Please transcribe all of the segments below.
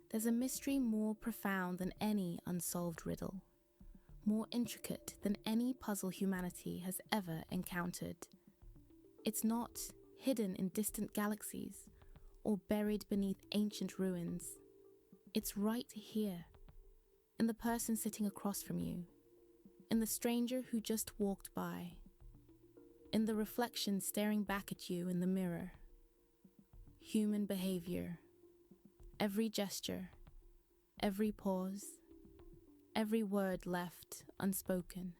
There's a mystery more profound than any unsolved riddle, more intricate than any puzzle humanity has ever encountered. It's not hidden in distant galaxies or buried beneath ancient ruins. It's right here, in the person sitting across from you, in the stranger who just walked by, in the reflection staring back at you in the mirror. Human behavior. Every gesture, every pause, every word left unspoken.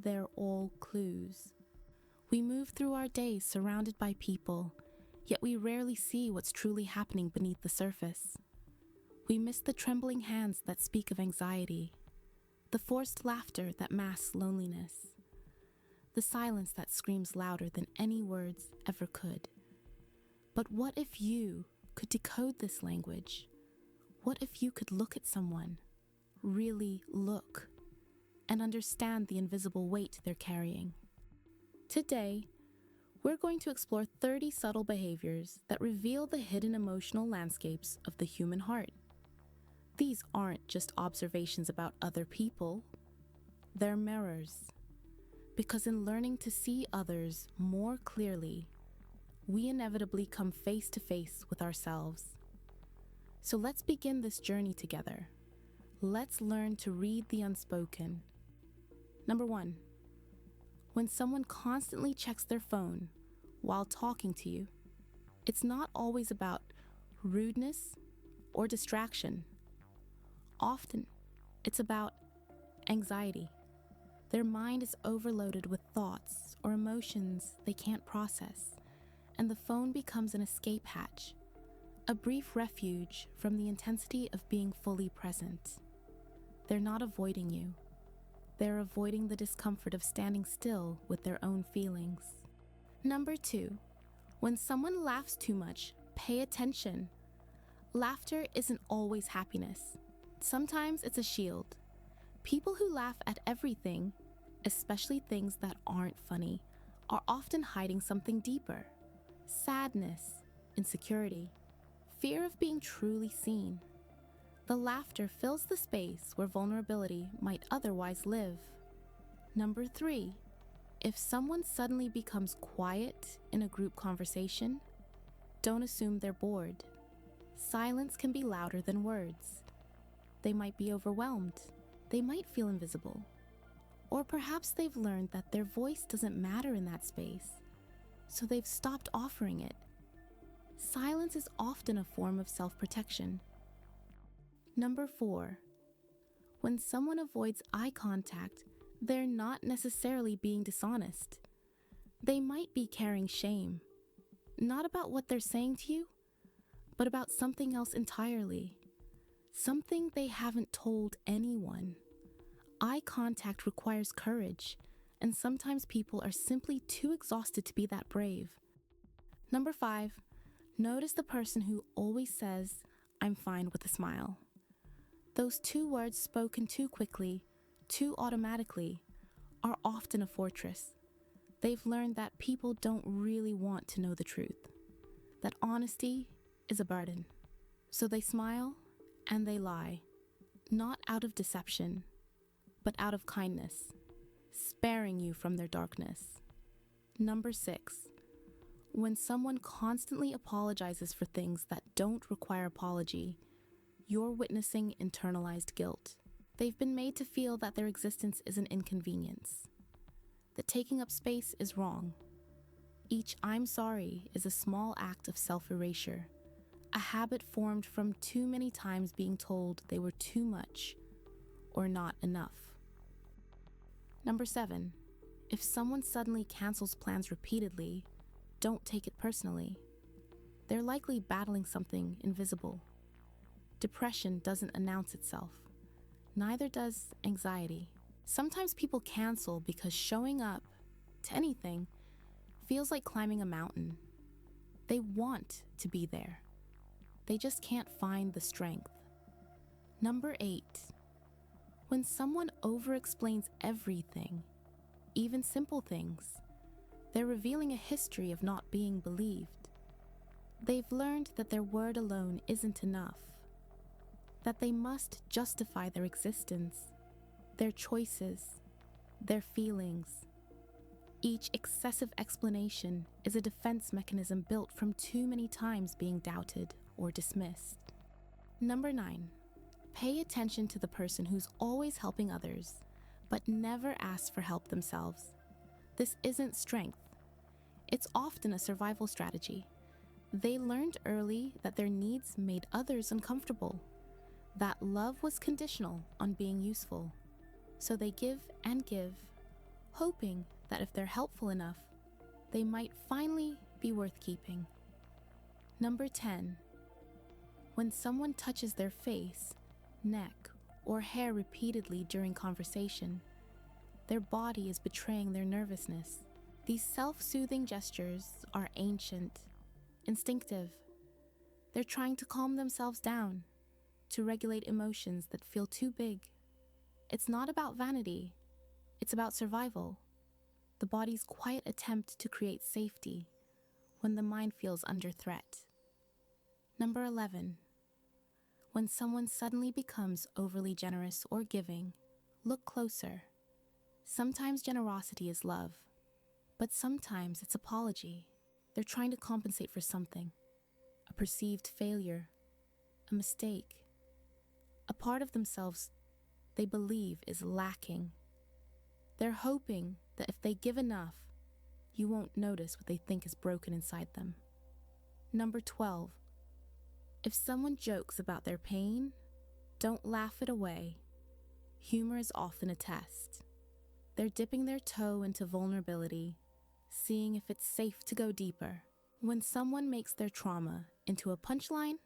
They're all clues. We move through our days surrounded by people, yet we rarely see what's truly happening beneath the surface. We miss the trembling hands that speak of anxiety, the forced laughter that masks loneliness, the silence that screams louder than any words ever could. But what if you could decode this language? What if you could look at someone, really look, and understand the invisible weight they're carrying? Today, we're going to explore 30 subtle behaviors that reveal the hidden emotional landscapes of the human heart. These aren't just observations about other people, they're mirrors. Because in learning to see others more clearly, we inevitably come face to face with ourselves. So let's begin this journey together. Let's learn to read the unspoken. Number 1. When someone constantly checks their phone while talking to you, it's not always about rudeness or distraction. Often, it's about anxiety. Their mind is overloaded with thoughts or emotions they can't process, and the phone becomes an escape hatch, a brief refuge from the intensity of being fully present. They're not avoiding you. They're avoiding the discomfort of standing still with their own feelings. Number 2, when someone laughs too much, pay attention. Laughter isn't always happiness. Sometimes it's a shield. People who laugh at everything, especially things that aren't funny, are often hiding something deeper. Sadness, insecurity, fear of being truly seen. The laughter fills the space where vulnerability might otherwise live. Number 3, if someone suddenly becomes quiet in a group conversation, don't assume they're bored. Silence can be louder than words. They might be overwhelmed. They might feel invisible. Or perhaps they've learned that their voice doesn't matter in that space, so they've stopped offering it. Silence is often a form of self-protection. Number 4, when someone avoids eye contact, they're not necessarily being dishonest. They might be carrying shame, not about what they're saying to you, but about something else entirely. Something they haven't told anyone. Eye contact requires courage, and sometimes people are simply too exhausted to be that brave. Number 5, notice the person who always says, "I'm fine," with a smile. Those 2 words spoken too quickly, too automatically, are often a fortress. They've learned that people don't really want to know the truth, that honesty is a burden. So they smile and they lie, not out of deception, but out of kindness, sparing you from their darkness. Number 6, when someone constantly apologizes for things that don't require apology, you're witnessing internalized guilt. They've been made to feel that their existence is an inconvenience, that taking up space is wrong. Each "I'm sorry" is a small act of self-erasure, a habit formed from too many times being told they were too much or not enough. Number 7, if someone suddenly cancels plans repeatedly, don't take it personally. They're likely battling something invisible. Depression doesn't announce itself. Neither does anxiety. Sometimes people cancel because showing up to anything feels like climbing a mountain. They want to be there. They just can't find the strength. Number 8, when someone over-explains everything, even simple things, they're revealing a history of not being believed. They've learned that their word alone isn't enough. that they must justify their existence, their choices, their feelings. Each excessive explanation is a defense mechanism built from too many times being doubted or dismissed. Number 9, pay attention to the person who's always helping others, but never asks for help themselves. This isn't strength. It's often a survival strategy. They learned early that their needs made others uncomfortable, that love was conditional on being useful. So they give and give, hoping that if they're helpful enough, they might finally be worth keeping. Number 10, when someone touches their face, neck, or hair repeatedly during conversation, their body is betraying their nervousness. These self-soothing gestures are ancient, instinctive. They're trying to calm themselves down, to regulate emotions that feel too big. It's not about vanity, it's about survival. The body's quiet attempt to create safety when the mind feels under threat. Number 11, when someone suddenly becomes overly generous or giving, look closer. Sometimes generosity is love, but sometimes it's apology. They're trying to compensate for something, a perceived failure, a mistake, a part of themselves they believe is lacking. They're hoping that if they give enough, you won't notice what they think is broken inside them. Number 12, if someone jokes about their pain, don't laugh it away. Humor is often a test. They're dipping their toe into vulnerability, seeing if it's safe to go deeper. When someone makes their trauma into a punchline,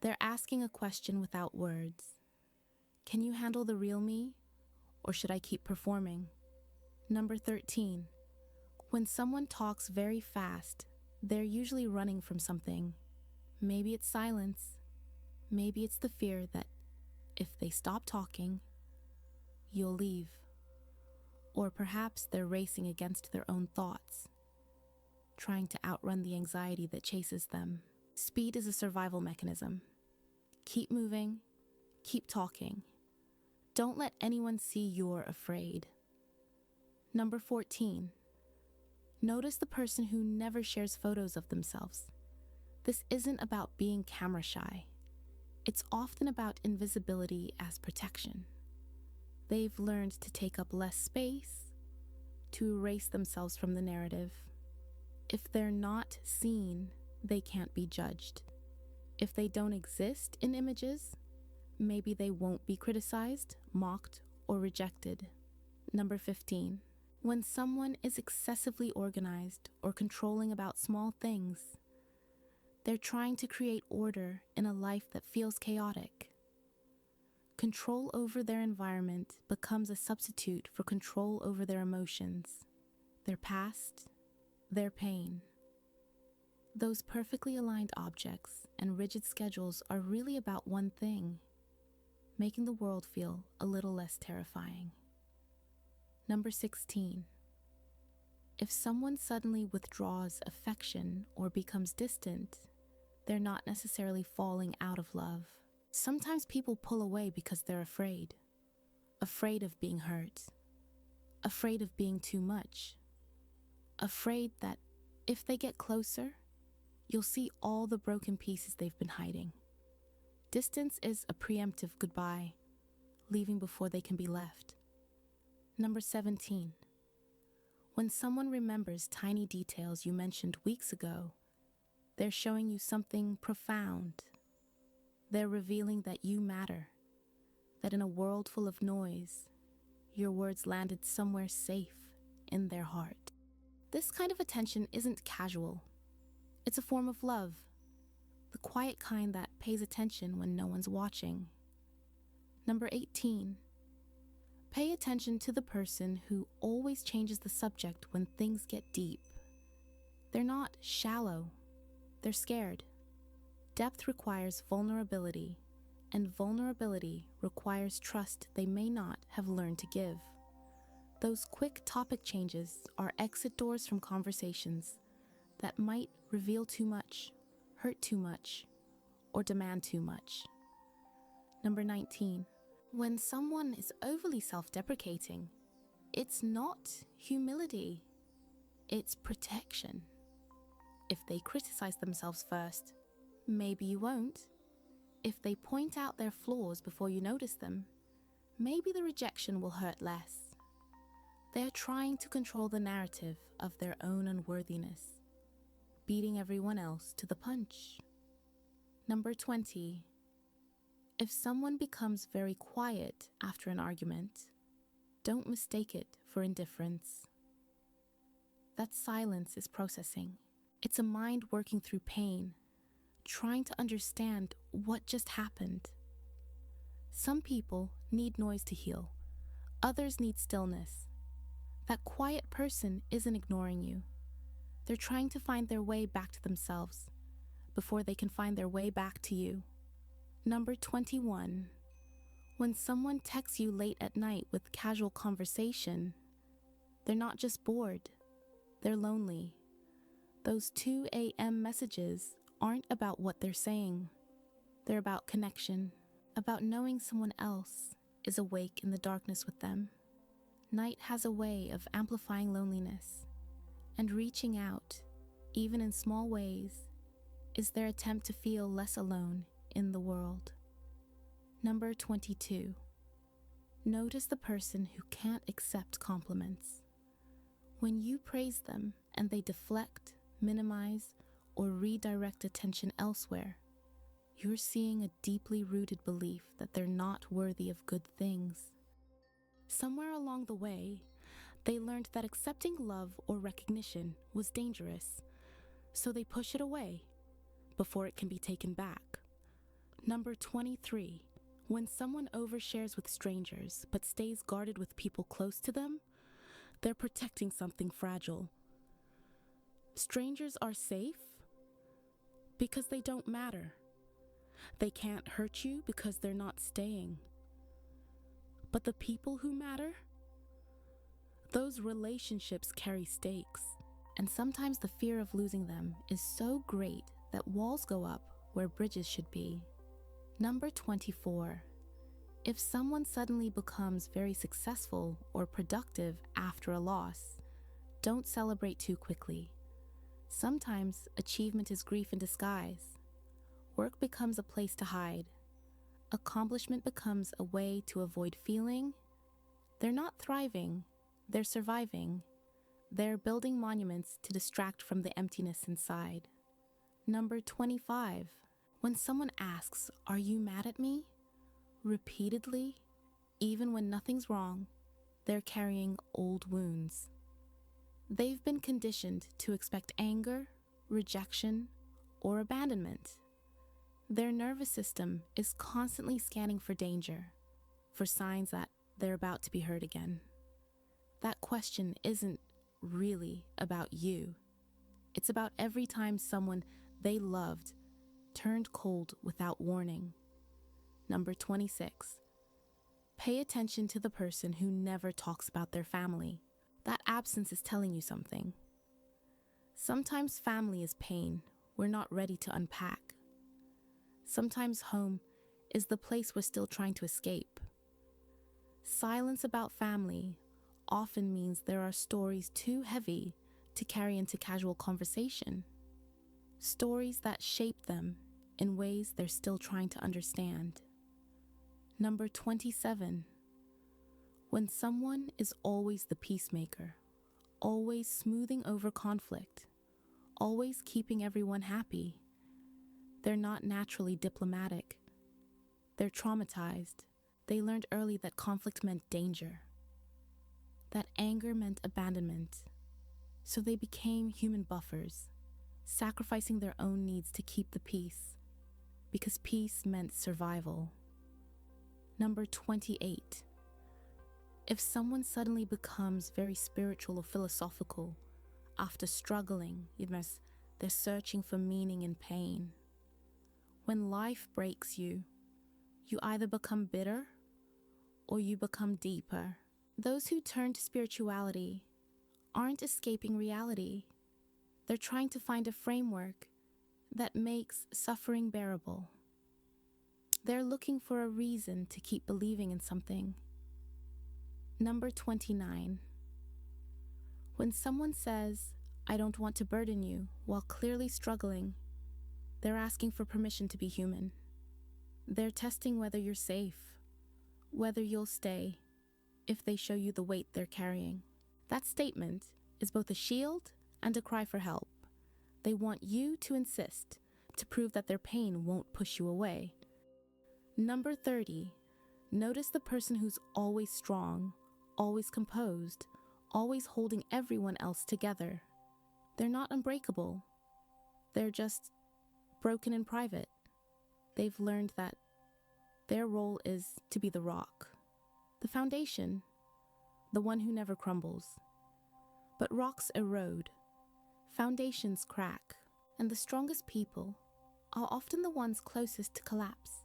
they're asking a question without words. Can you handle the real me, or should I keep performing? Number 13, when someone talks very fast, they're usually running from something. Maybe it's silence. Maybe it's the fear that if they stop talking, you'll leave. Or perhaps they're racing against their own thoughts, trying to outrun the anxiety that chases them. Speed is a survival mechanism. Keep moving, keep talking. Don't let anyone see you're afraid. Number 14, notice the person who never shares photos of themselves. This isn't about being camera shy. It's often about invisibility as protection. They've learned to take up less space, to erase themselves from the narrative. If they're not seen, they can't be judged. If they don't exist in images, maybe they won't be criticized, mocked, or rejected. Number 15, when someone is excessively organized or controlling about small things, they're trying to create order in a life that feels chaotic. Control over their environment becomes a substitute for control over their emotions, their past, their pain. Those perfectly aligned objects and rigid schedules are really about one thing: making the world feel a little less terrifying. Number 16, if someone suddenly withdraws affection or becomes distant, they're not necessarily falling out of love. Sometimes people pull away because they're afraid of being hurt, afraid of being too much, afraid that if they get closer, you'll see all the broken pieces they've been hiding. Distance is a preemptive goodbye, leaving before they can be left. Number 17, when someone remembers tiny details you mentioned weeks ago, they're showing you something profound. They're revealing that you matter, that in a world full of noise, your words landed somewhere safe in their heart. This kind of attention isn't casual. It's a form of love, the quiet kind that pays attention when no one's watching. Number 18, pay attention to the person who always changes the subject when things get deep. They're not shallow, they're scared. Depth requires vulnerability, and vulnerability requires trust they may not have learned to give. Those quick topic changes are exit doors from conversations that might reveal too much, hurt too much, or demand too much. Number 19. When someone is overly self-deprecating, it's not humility, it's protection. If they criticize themselves first, maybe you won't. If they point out their flaws before you notice them, maybe the rejection will hurt less. They're trying to control the narrative of their own unworthiness, beating everyone else to the punch. Number 20. If someone becomes very quiet after an argument, don't mistake it for indifference. That silence is processing. It's a mind working through pain, trying to understand what just happened. Some people need noise to heal. Others need stillness. That quiet person isn't ignoring you. They're trying to find their way back to themselves before they can find their way back to you. Number 21. When someone texts you late at night with casual conversation, they're not just bored, they're lonely. Those 2 a.m. messages aren't about what they're saying. They're about connection, about knowing someone else is awake in the darkness with them. Night has a way of amplifying loneliness, and reaching out, even in small ways, is their attempt to feel less alone in the world. Number 22. Notice the person who can't accept compliments. When you praise them and they deflect, minimize, or redirect attention elsewhere, you're seeing a deeply rooted belief that they're not worthy of good things. Somewhere along the way, they learned that accepting love or recognition was dangerous, so they push it away before it can be taken back. Number 23. When someone overshares with strangers but stays guarded with people close to them, they're protecting something fragile. Strangers are safe because they don't matter. They can't hurt you because they're not staying. But the people who matter, those relationships carry stakes. And sometimes the fear of losing them is so great that walls go up where bridges should be. Number 24. If someone suddenly becomes very successful or productive after a loss, don't celebrate too quickly. Sometimes achievement is grief in disguise. Work becomes a place to hide. Accomplishment becomes a way to avoid feeling. They're not thriving, they're surviving. They're building monuments to distract from the emptiness inside. Number 25. When someone asks, "Are you mad at me?" repeatedly, even when nothing's wrong, they're carrying old wounds. They've been conditioned to expect anger, rejection, or abandonment. Their nervous system is constantly scanning for danger, for signs that they're about to be hurt again. That question isn't really about you. It's about every time someone they loved turned cold without warning. Number 26. Pay attention to the person who never talks about their family. That absence is telling you something. Sometimes family is pain we're not ready to unpack. Sometimes home is the place we're still trying to escape. Silence about family often means there are stories too heavy to carry into casual conversation. Stories that shape them in ways they're still trying to understand. Number 27. When someone is always the peacemaker, always smoothing over conflict, always keeping everyone happy, they're not naturally diplomatic. They're traumatized. They learned early that conflict meant danger, that anger meant abandonment. So they became human buffers, sacrificing their own needs to keep the peace, because peace meant survival. Number 28. If someone suddenly becomes very spiritual or philosophical after struggling, they're searching for meaning in pain. When life breaks you, you either become bitter or you become deeper. Those who turn to spirituality aren't escaping reality. They're trying to find a framework that makes suffering bearable. They're looking for a reason to keep believing in something. Number 29. When someone says, "I don't want to burden you," while clearly struggling, they're asking for permission to be human. They're testing whether you're safe, whether you'll stay, if they show you the weight they're carrying. That statement is both a shield and a cry for help. They want you to insist, to prove that their pain won't push you away. Number 30. Notice the person who's always strong, always composed, always holding everyone else together. They're not unbreakable. They're just broken in private. They've learned that their role is to be the rock, the foundation, the one who never crumbles. But rocks erode, foundations crack, and the strongest people are often the ones closest to collapse,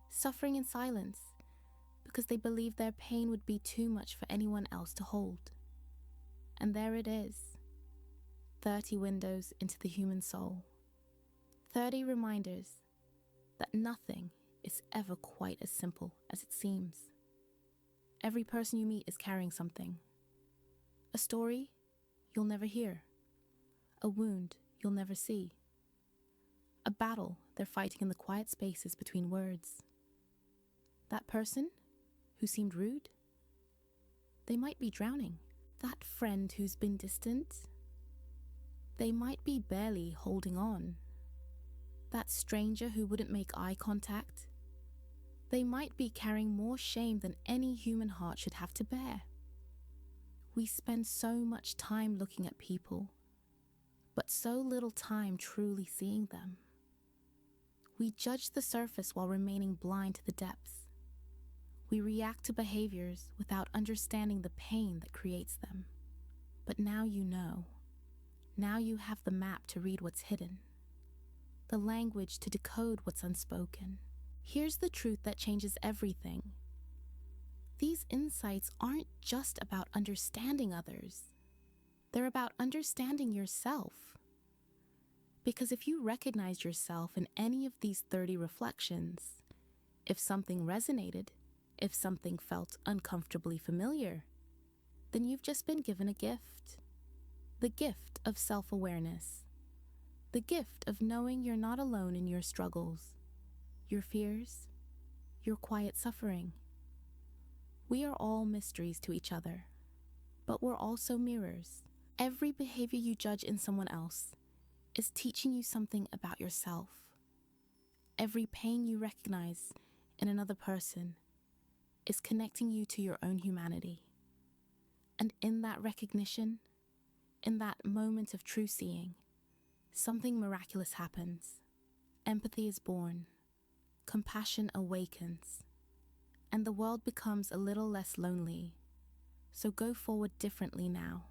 suffering in silence because they believe their pain would be too much for anyone else to hold. And there it is, 30 windows into the human soul. 30 reminders that nothing is ever quite as simple as it seems. Every person you meet is carrying something. A story you'll never hear. A wound you'll never see. A battle they're fighting in the quiet spaces between words. That person who seemed rude, they might be drowning. That friend who's been distant, they might be barely holding on. That stranger who wouldn't make eye contact, they might be carrying more shame than any human heart should have to bear. We spend so much time looking at people, but so little time truly seeing them. We judge the surface while remaining blind to the depths. We react to behaviors without understanding the pain that creates them. But now you know. Now you have the map to read what's hidden, the language to decode what's unspoken. Here's the truth that changes everything. These insights aren't just about understanding others. They're about understanding yourself. Because if you recognized yourself in any of these 30 reflections, if something resonated, if something felt uncomfortably familiar, then you've just been given a gift. The gift of self-awareness. The gift of knowing you're not alone in your struggles, your fears, your quiet suffering. We are all mysteries to each other, but we're also mirrors. Every behavior you judge in someone else is teaching you something about yourself. Every pain you recognize in another person is connecting you to your own humanity. And in that recognition, in that moment of true seeing, something miraculous happens. Empathy is born, compassion awakens, and the world becomes a little less lonely. So go forward differently now.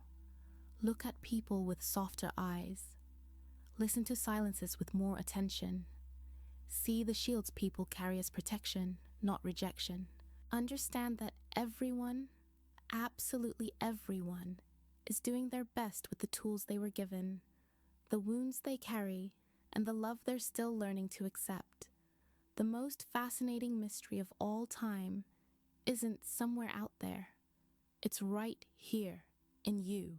Look at people with softer eyes. Listen to silences with more attention. See the shields people carry as protection, not rejection. Understand that everyone, absolutely everyone, is doing their best with the tools they were given, the wounds they carry, and the love they're still learning to accept. The most fascinating mystery of all time isn't somewhere out there. It's right here, in you,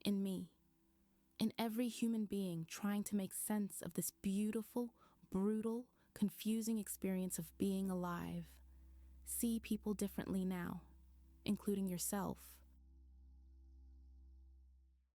in me, in every human being trying to make sense of this beautiful, brutal, confusing experience of being alive. See people differently now, including yourself.